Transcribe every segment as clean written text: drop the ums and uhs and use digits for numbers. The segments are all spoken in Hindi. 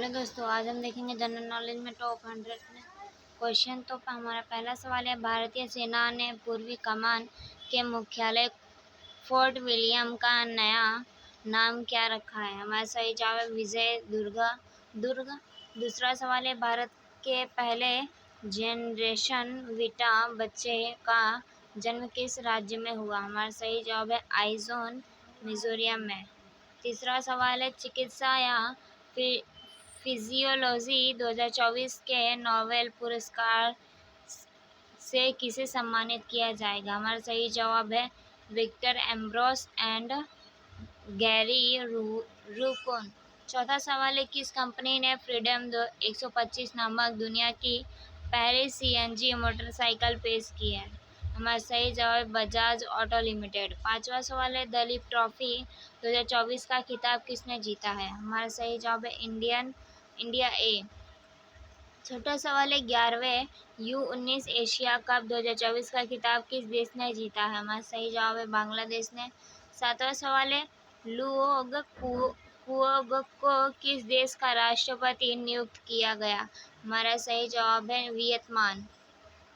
हेलो दोस्तों, आज हम देखेंगे जनरल नॉलेज में टॉप 100 में क्वेश्चन। तो हमारा पहला सवाल है, भारतीय सेना ने पूर्वी कमान के मुख्यालय फोर्ट विलियम का नया नाम क्या रखा है? हमारा सही जवाब है विजय दुर्ग। दूसरा सवाल है, भारत के पहले जनरेशन वीटा बच्चे का जन्म किस राज्य में हुआ? हमारा सही जवाब है आइजोल, मिजोरम में। तीसरा सवाल है, चिकित्सा या फिजियोलॉजी 2024 के नोबेल पुरस्कार से किसे सम्मानित किया जाएगा? हमारा सही जवाब है विक्टर एम्ब्रोस एंड गैरी रूकोन। चौथा सवाल है, किस कंपनी ने फ्रीडम 125 नामक दुनिया की पहली सीएनजी मोटरसाइकिल पेश की है? हमारा सही जवाब बजाज ऑटो लिमिटेड। पांचवा सवाल है, दलीप ट्रॉफी 2024 का खिताब किसने जीता है? हमारा सही जवाब है इंडिया ए। छोटा सवाल है, 11वें U19 एशिया कप 2024 का खिताब किस देश ने जीता है? हमारा सही जवाब है बांग्लादेश ने। सातवां सवाल है, लुओंग कुओग को किस देश का राष्ट्रपति नियुक्त किया गया? हमारा सही जवाब है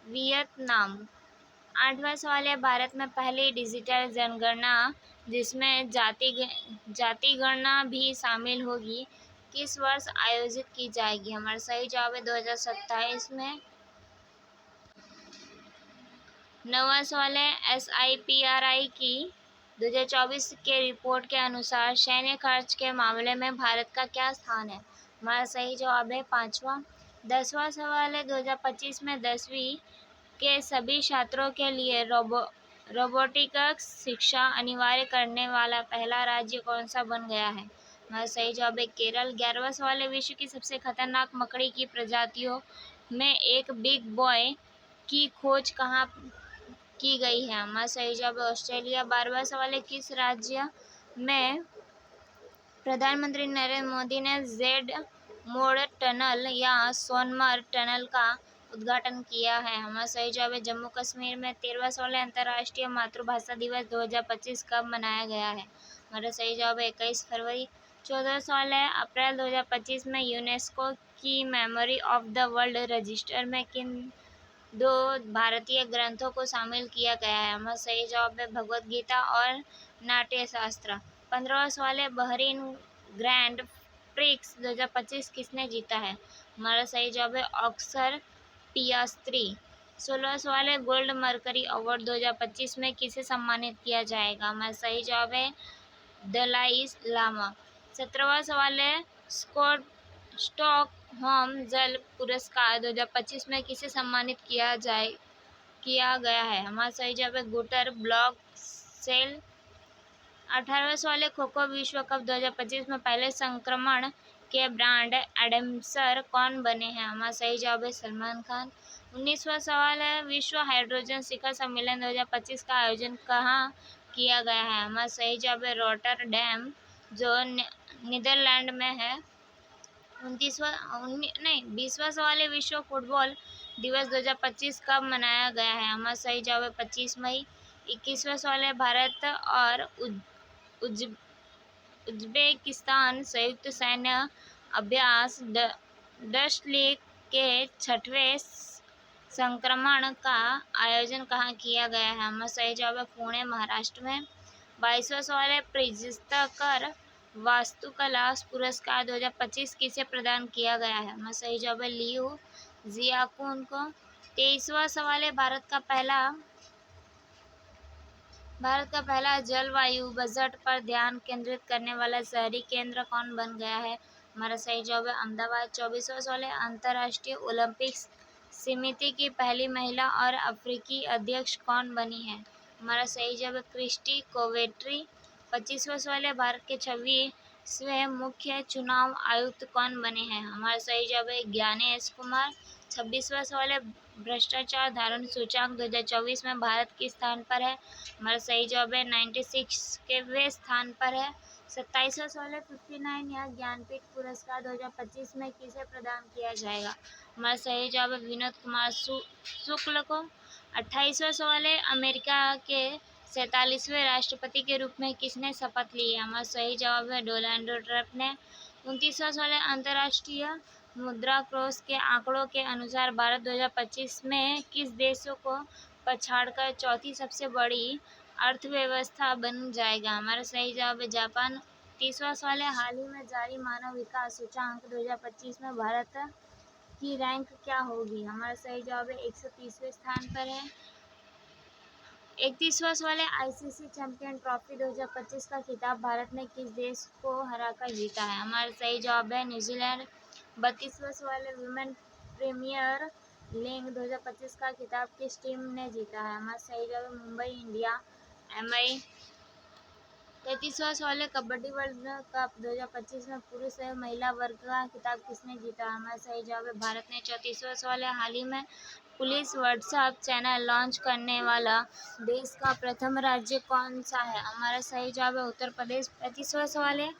वियतनाम। आठवां सवाल है, भारत में पहली डिजिटल जनगणना जिसमें जाति गणना भी शामिल होगी किस वर्ष आयोजित की जाएगी? हमारा सही जवाब है 2027 में। नौवां सवाल है, SIPRI की 2024 के रिपोर्ट के अनुसार सैन्य खर्च के मामले में भारत का क्या स्थान है? हमारा सही जवाब है 5वां। 10वां सवाल है, 2025 में 10वीं के सभी छात्रों के लिए रोबोटिक्स शिक्षा अनिवार्य करने वाला पहला राज्य कौन सा बन गया है? हमारा सही जवाब है केरल। 11वां सवाल है, विश्व की सबसे खतरनाक मकड़ी की प्रजातियों में एक बिग बॉय की खोज कहाँ की गई है? हमारा सही जवाब है ऑस्ट्रेलिया। 12वां सवाल है, किस राज्य में प्रधानमंत्री नरेंद्र मोदी ने जेड मोड़ टनल या सोनमर्ग टनल का उद्घाटन किया है? हमारा सही जवाब है जम्मू कश्मीर में। 13वां सवाल है, अंतर्राष्ट्रीय मातृभाषा दिवस 2025 कब मनाया गया है? हमारा सही जवाब है 21 फरवरी। 14वां सवाल है, अप्रैल 2025 में यूनेस्को की memory of the world register में किन 2 भारतीय ग्रंथों को शामिल किया गया है? हमारा सही जवाब है भगवद गीता और नाट्यशास्त्र। 15वां सवाल है, बहरीन ग्रैंड प्रिक्स 2025 किसने जीता है? हमारा सही जवाब है ऑस्कर पियास्त्री। 16वां सवाल है, गोल्ड मर्करी अवार्ड 2025 में किसे सम्मानित किया जाएगा? हमारा सही जवाब है दलाई लामा। 17वां सवाल है, स्टॉकहोम जल पुरस्कार 2025 में किसे सम्मानित किया गया है? हमारा सही जवाब है गुटर ब्लॉक सेल। 18वां सवाल है, खो खो विश्व कप 2025 में पहले संक्रमण के ब्रांड एम्बेसडर कौन बने हैं? हमारा सही जवाब है सलमान खान। 19वां सवाल है, विश्व हाइड्रोजन शिखर सम्मेलन 2025 का आयोजन कहाँ किया गया है? हमारा सही जवाब है रॉटरडैम जो नीदरलैंड में है। 20वां सवाल है, विश्व फुटबॉल दिवस 2025 कब मनाया गया है? हमारा सही जवाब है 25 मई। 21वां सवाल है, भारत और उज्बेकिस्तान संयुक्त सैन्य अभ्यास डस्टलीक के 6वें संस्करण का आयोजन कहाँ किया गया है? हमारा सही जवाब है पुणे, महाराष्ट्र में। 22वां सवाल है, प्रित्जकर वास्तुकला पुरस्कार 2025 किसे प्रदान किया गया है? हमारा सही जवाब है लियू जियाकुन को। 23वां सवाल है, भारत का पहला जलवायु बजट पर ध्यान केंद्रित करने वाला शहरी केंद्र कौन बन गया है? हमारा सही जवाब है अहमदाबाद। 24वां सवाल है, अंतर्राष्ट्रीय ओलंपिक समिति की पहली महिला और अफ्रीकी अध्यक्ष कौन बनी है? हमारा सही जवाब है क्रिस्टी कोवेट्री। 25वां सवाल है, भारत के 26वें मुख्य चुनाव आयुक्त कौन बने हैं? हमारा सही जवाब है ज्ञानेश कुमार। 26वां सवाल है, भ्रष्टाचार धारण सूचकांक 2024 में भारत किस स्थान पर है? हमारा सही जवाब है 96वें स्थान पर है। 27वां सवाल है, 59 या ज्ञानपीठ पुरस्कार 2025 में किसे प्रदान किया जाएगा? हमारा सही जवाब है विनोद कुमार शुक्ल को। 28वां सवाल है, अमेरिका के 47वें राष्ट्रपति के रूप में किसने शपथ ली है? हमारा सही जवाब है डोनाल्ड ट्रंप ने। 29वां सवाल है, अंतर्राष्ट्रीय मुद्रा कोष के आंकड़ों के अनुसार भारत 2025 में किस देशों को पछाड़कर चौथी सबसे बड़ी अर्थव्यवस्था बन जाएगा? हमारा सही जवाब है जापान। 30वां सवाल है, हाल ही में जारी मानव विकास सूचकांक 2025 में भारत की रैंक क्या होगी? हमारा सही जवाब है 130वें स्थान पर है। 31वां सवाल है, आईसीसी चैंपियन ट्रॉफी 2025 का खिताब भारत ने किस देश को हराकर जीता है? हमारा सही जवाब है न्यूजीलैंड। 32वां सवाल है, वुमेन प्रीमियर लीग 2025 का खिताब किस टीम ने जीता है? हमारा सही जवाब है मुंबई इंडिया एमआई। 33वां सवाल है, कबड्डी वर्ल्ड कप 2025 में पुरुष एवं महिला वर्ग का खिताब किसने जीता? हमारा सही जवाब है भारत ने। 34वां सवाल है, हाल ही में पुलिस व्हाट्सएप चैनल लॉन्च करने वाला देश का प्रथम राज्य कौन सा है? हमारा सही जवाब है उत्तर प्रदेश। 35वां सवाल है,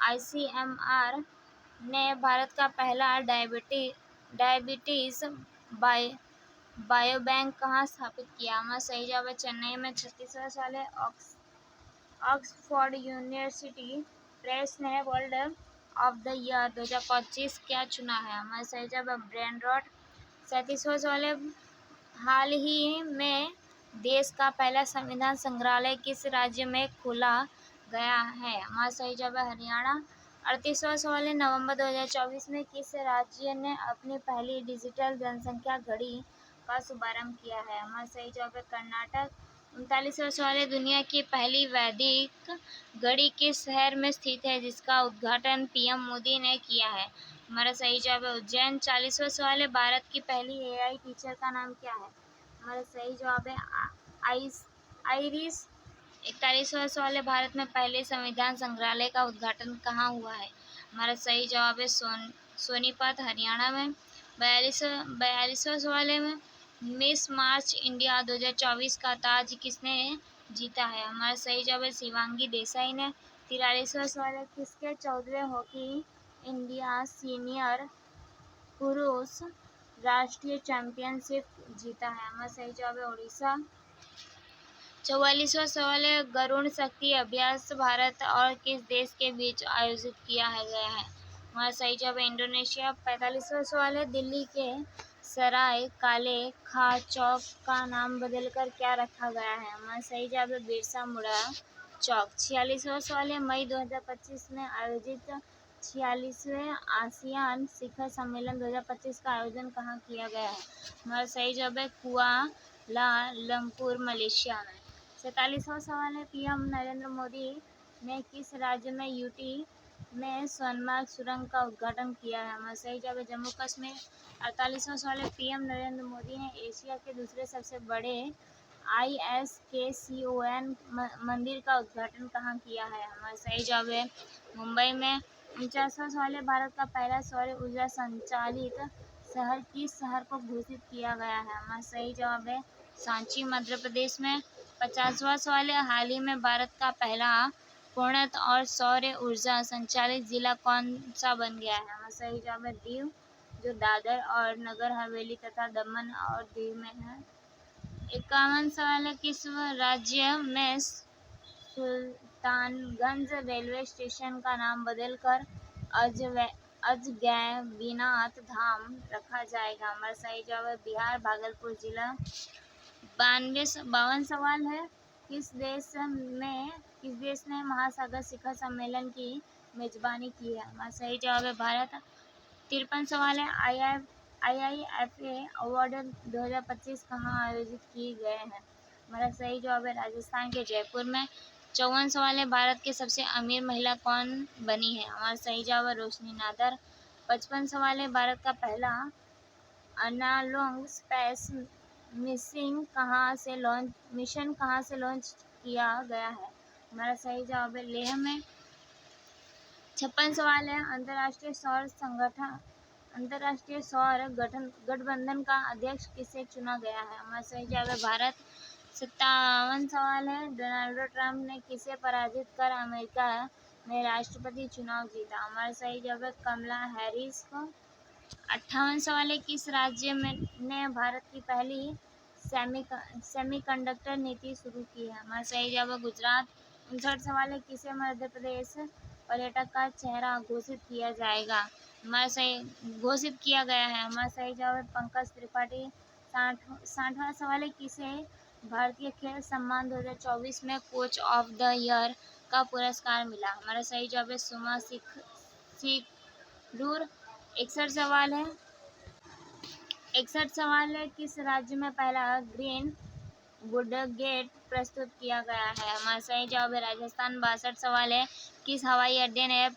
आईसीएमआर ने भारत का पहला डायबिटीज बायोबैंक कहाँ स्थापित किया? हमारा सही जवाब है चेन्नई में। 36वां सवाल है, ऑक्सफोर्ड यूनिवर्सिटी प्रेस ने वर्ल्ड ऑफ द ईयर 2025 क्या चुना है? हमारा सही जवाब है ब्रेन रॉट। 37वां सवाल है, हाल ही में देश का पहला संविधान संग्रहालय किस राज्य में खोला गया है? हमारा सही जवाब है हरियाणा। 38वां सवाल है, नवंबर 2024 में किस राज्य ने अपनी पहली डिजिटल जनसंख्या घड़ी का शुभारंभ किया है? हमारा सही जवाब है कर्नाटक। 39वां सवाल है, दुनिया की पहली वैदिक घड़ी किस शहर में स्थित है जिसका उद्घाटन पीएम मोदी ने किया है? हमारा सही जवाब है उज्जैन। 40वां सवाल है, भारत की पहली एआई टीचर का नाम क्या है? हमारा सही जवाब है आइरिस। 41वां सवाल है, भारत में पहले संविधान संग्रहालय का उद्घाटन कहाँ हुआ है? हमारा सही जवाब है सोनीपत हरियाणा में। 42वां सवाल है, मिस मार्च इंडिया 2024 का ताज किसने जीता है? हमारा सही जवाब है शिवांगी देसाई ने। 43वां सवाल है, किसके 14वें हॉकी इंडिया सीनियर पुरुष राष्ट्रीय चैंपियनशिप जीता है? हमारा सही जवाब है उड़ीसा। 44वां सवाल है, गरुड़ शक्ति अभ्यास भारत और किस देश के बीच आयोजित किया गया है? हमारा सही जवाब है इंडोनेशिया। 45वां सवाल है, दिल्ली के सराय काले खां चौक का नाम बदलकर क्या रखा गया है? हमारा सही जवाब है बिरसा मुंडा चौक। 46वां सवाल है, मई 2025 में आयोजित 46वें आसियान शिखर सम्मेलन 2025 का आयोजन कहाँ किया गया है? हमारा सही जवाब है कुआलालंपुर मलेशिया में। 47वां सवाल है, पीएम नरेंद्र मोदी ने किस राज्य में यूटी में सोनमार्ग सुरंग का उद्घाटन किया है? हमारा सही जवाब है जम्मू कश्मीर। 48वां सवाल है, पीएम नरेंद्र मोदी ने एशिया के दूसरे सबसे बड़े ISKCON मंदिर का उद्घाटन कहाँ किया है? हमारा सही जवाब है मुंबई में। 49वां सवाल है, भारत का पहला सौर ऊर्जा संचालित शहर किस शहर को घोषित किया गया है? हमारा सही जवाब है सांची मध्य प्रदेश में। 50वां सवाल है, हाल ही में भारत का पहला पूर्णतः और सौर ऊर्जा संचालित जिला कौन सा बन गया है? हमारा सही जवाब है दीव, जो दादर और नगर हवेली तथा दमन और दीव में है। 51वां सवाल है, किस राज्य में सुल्तानगंज रेलवे स्टेशन का नाम बदलकर अजगैबीनाथ धाम रखा जाएगा? हमारा सही जवाब है बिहार भागलपुर जिला। 52वां सवाल है, किस देश ने महासागर शिखर सम्मेलन की मेजबानी की है? हमारा सही जवाब है भारत। 53 सवाल है, IIFA अवार्ड 2025 कहाँ आयोजित किए गए हैं? हमारा सही जवाब है राजस्थान के जयपुर में। 54 सवाल है, भारत की सबसे अमीर महिला कौन बनी है? हमारा सही जवाब है रोशनी नादर। 55 सवाल है, भारत का पहला अनालोग स्पेस मिशन कहाँ से लॉन्च किया गया है? हमारा सही जवाब है लेह में। 56 सवाल है, अंतर्राष्ट्रीय सौर गठबंधन का अध्यक्ष किसे चुना गया है? हमारा सही जवाब है भारत। 57 सवाल है, डोनाल्ड ट्रंप ने किसे पराजित कर अमेरिका में राष्ट्रपति चुनाव जीता? हमारा सही जवाब है कमला हैरिस को। 58 सवाल है, किस राज्य ने भारत की पहली सेमीकंडक्टर नीति शुरू की है? हमारा सही जवाब है गुजरात। 59 सवाल है, किसे मध्य प्रदेश पर्यटक का चेहरा घोषित किया जाएगा? हमारा सही घोषित किया गया है। हमारा सही जवाब है पंकज त्रिपाठी। 60वां सवाल है, किसे भारतीय खेल सम्मान 2024 में कोच ऑफ द ईयर का पुरस्कार मिला? हमारा सही जवाब है सुमा सिकडूर। 61 सवाल है, किस राज्य में पहला ग्रीन वुडगेट प्रस्तुत किया गया है? हमारा सही जवाब है राजस्थान। 62 सवाल है, किस हवाई अड्डे ने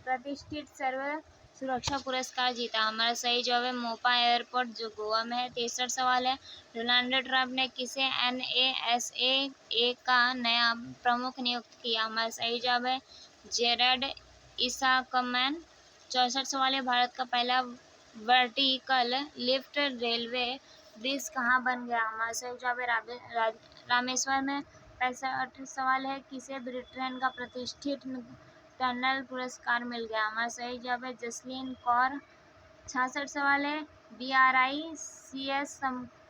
प्रतिष्ठित सर्व सुरक्षा पुरस्कार जीता? हमारा सही जवाब है मोपा एयरपोर्ट जो गोवा में है। 63 सवाल है, डोनाल्ड ट्रंप ने किसे NASA का नया प्रमुख नियुक्त किया? हमारा सही जवाब है जेरेड इसाकमैन। 64 सवाल है, भारत का पहला वर्टिकल लिफ्ट रेलवे ब्रिज कहाँ बन गया? हमारा सही जवाब है रामेश्वर में। 65 सवाल है, किसे ब्रिटेन का प्रतिष्ठित टनल पुरस्कार मिल गया? हमारा सही जवाब है जसलीन कौर। 66 सवाल है, BRICS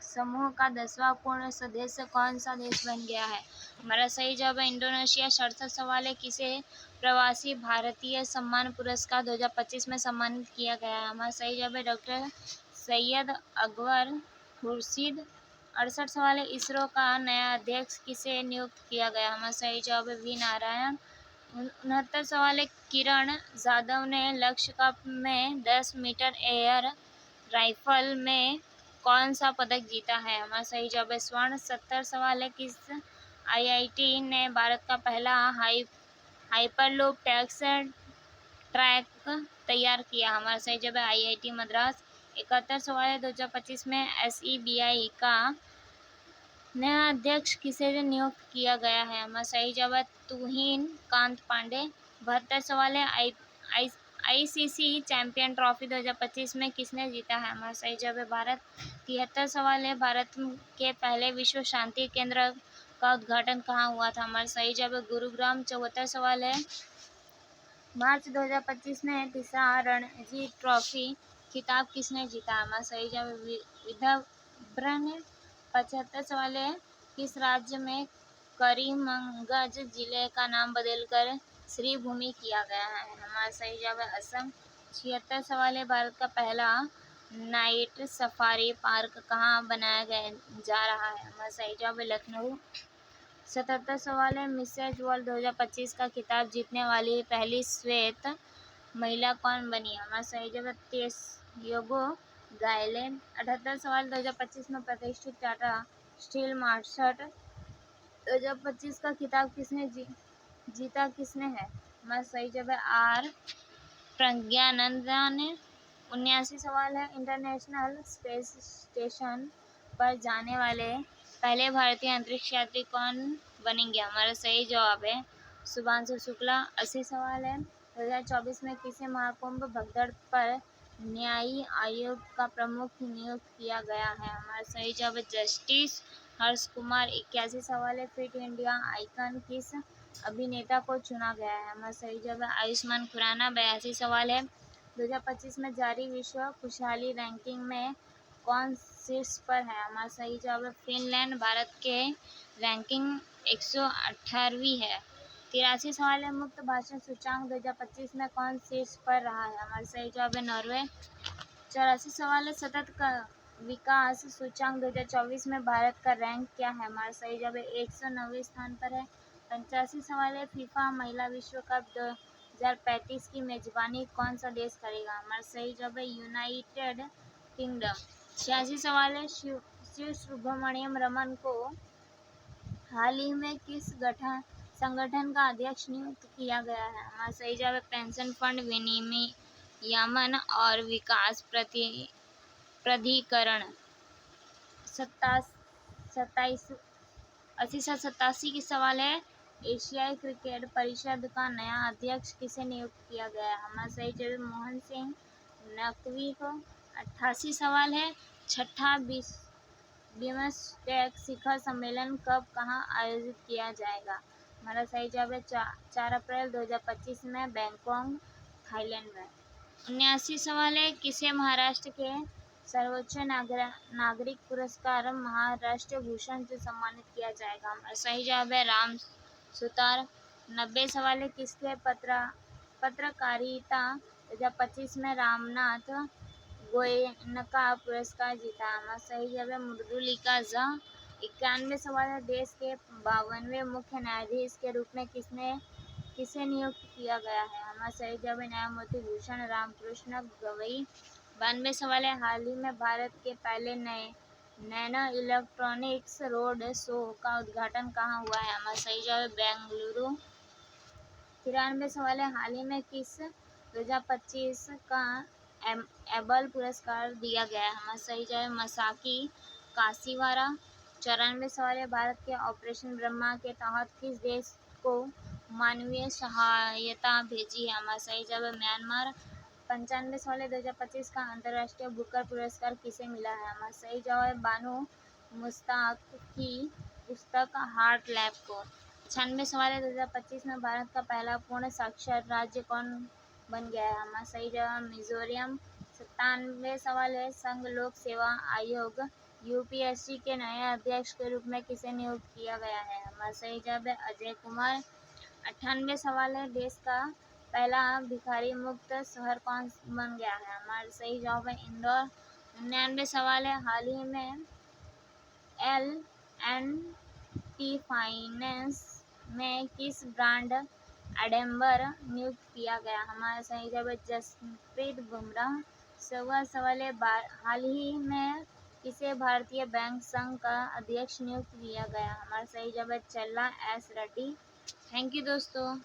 समूह का 10वां पूर्ण सदस्य कौन सा देश बन गया है? हमारा सही जवाब है इंडोनेशिया। 67 सवाल है, किसे प्रवासी भारतीय सम्मान पुरस्कार 2025 में सम्मानित किया गया है? हमारा सही जवाब है डॉक्टर सैयद अकबर खुर्शीद। 68 सवाल है, इसरो का नया अध्यक्ष किसे नियुक्त किया गया? हमारा सही जवाब है वी नारायण। 69 सवाल है, किरण जाधव ने लक्ष्य कप में 10 मीटर एयर राइफल में कौन सा पदक जीता है? हमारा सही जवाब है स्वर्ण। 70 सवाल है, किस IIT ने भारत का पहला हाइपरलूप टैक्स ट्रैक तैयार किया? हमारा सही जवाब है IIT मद्रास। 71 सवाल है, 2025 में SEBI का नया अध्यक्ष किसे नियुक्त किया गया है? हमारा सही जवाब है तुहिन कांत पांडे। 72 सवाल है, ICC चैंपियन ट्रॉफी 2025 में किसने जीता है? हमारा सही जवाब है भारत। 73 सवाल है, भारत के पहले विश्व शांति केंद्र का उद्घाटन कहाँ हुआ था? हमारा सही जवाब है गुरुग्राम। 74 सवाल है, मार्च 2025 में तीसरा रणजी ट्रॉफी खिताब किसने जीता? हमारा सही जवाब विदर्भ ने। 75 सवाल है, किस राज्य में करीमगंज जिले का नाम बदलकर श्रीभूमि किया गया है? हमारा सही जवाब है असम। 76 सवाल है, भारत का पहला नाइट सफारी पार्क कहाँ बनाया जा रहा है? हमारा सही जवाब है लखनऊ। 77 सवाल है, मिसेज वर्ल्ड 2025 का खिताब जीतने वाली पहली श्वेत महिला कौन बनी? हमारा सही जवाब तेसयोगो गायलेन। 78 सवाल, 2025 में प्रतिष्ठित टाटा स्टील मास्टर 2025 का खिताब जीता किसने है? हमारा सही जवाब है आर प्रज्ञानंदा ने। 79 सवाल है, इंटरनेशनल स्पेस स्टेशन पर जाने वाले पहले भारतीय अंतरिक्ष यात्री कौन बनेंगे? हमारा सही जवाब है शुभांशु शुक्ला। 80 सवाल है, 2024 में किसे महाकुंभ भगदड़ पर न्यायिक आयोग का प्रमुख नियुक्त किया गया है? हमारा सही जवाब है जस्टिस हर्ष कुमार। 81 सवाल है, फिट इंडिया आइकन किस अभिनेता को चुना गया है? हमारा सही जवाब है आयुष्मान खुराना। 82 सवाल है, 2025 में जारी विश्व खुशहाली रैंकिंग में कौन शीर्ष पर है? हमारा सही जवाब है फिनलैंड। भारत के रैंकिंग 118वीं है। 83 सवाल है, मुक्त भाषण सूचांक 2025 में कौन शीर्ष पर रहा है? हमारा सही जवाब है नॉर्वे। 84 सवाल है, सतत विकास सूचांक 2024 में भारत का रैंक क्या है? हमारा सही जवाब है 109वें स्थान पर है। 85 सवाल है, फीफा महिला विश्व कप 2035 की मेजबानी कौन सा देश करेगा? हमारा सही जवाब है यूनाइटेड किंगडम। 86 सवाल है, शिव सुब्रमण्यम रमन को हाल ही में किस संगठन का अध्यक्ष नियुक्त किया गया है? हमारा सही जवाब है पेंशन फंड विनियमन और विकास प्राधिकरण। 87 की सवाल है, एशियाई क्रिकेट परिषद का नया अध्यक्ष किसे नियुक्त किया गया है? हमारा सही जवाब मोहन सिंह नकवी को। 88 सवाल है, छठा बिम्स्टेक शिखर सम्मेलन कब कहाँ आयोजित किया जाएगा? हमारा सही जवाब है 4 अप्रैल 2025 में बैंकॉक थाईलैंड में। 79 सवाल है, किसे महाराष्ट्र के सर्वोच्च नागरिक पुरस्कार महाराष्ट्र भूषण से सम्मानित किया जाएगा? हमारा सही जवाब है राम सुतार। 90 सवाल है, किसके पत्रकारिता 2025 में रामनाथ गोयनका पुरस्कार जीता? हमारा सही जवाब है मृदुलिका झा। 91 सवाल है, देश के 52वें मुख्य न्यायाधीश के रूप में किसे नियुक्त किया गया है? हमारा सही जवाब है न्यायमूर्ति भूषण रामकृष्ण गवई। 92 सवाल है, हाल ही में भारत के पहले नैनो इलेक्ट्रॉनिक्स रोड शो का उद्घाटन कहाँ हुआ है? हमारा सही जवाब है बेंगलुरु। 93 सवाल है, हाल ही में किस 2025 का एबल पुरस्कार दिया गया है? हमारा सही जवाब है मसाकी काशीवारा। 94 सवाल है, भारत के ऑपरेशन ब्रह्मा के तहत किस देश को मानवीय सहायता भेजी है? हमारा सही जवाब है म्यांमार। 95 सवाल है, 2025 का अंतर्राष्ट्रीय बुकर पुरस्कार किसे मिला है? हमारा सही जवाब है बानो मुश्ताक की पुस्तक हार्ट लैब को। 96 सवाल है, 2025 में भारत का पहला पूर्ण साक्षर राज्य कौन बन गया है? हमारा सही जवाब मिजोरम। 97 सवाल है, संघ लोक सेवा आयोग यूपीएससी के नए अध्यक्ष के रूप में किसे नियुक्त किया गया है? हमारा सही जवाब है अजय कुमार। 98 सवाल है, देश का पहला भिखारी मुक्त शहर कौन बन गया है? हमारा सही जवाब है इंदौर। 99 सवाल है, हाल ही में L&T फाइनेंस में किस ब्रांड एम्बेसडर नियुक्त किया गया? हमारा सही जवाब है जसप्रीत बुमराह। 100वां सवाल है, हाल ही में किसे भारतीय बैंक संघ का अध्यक्ष नियुक्त किया गया? हमारा सही जवाब है चल्ला एस रेड्डी। थैंक यू दोस्तों।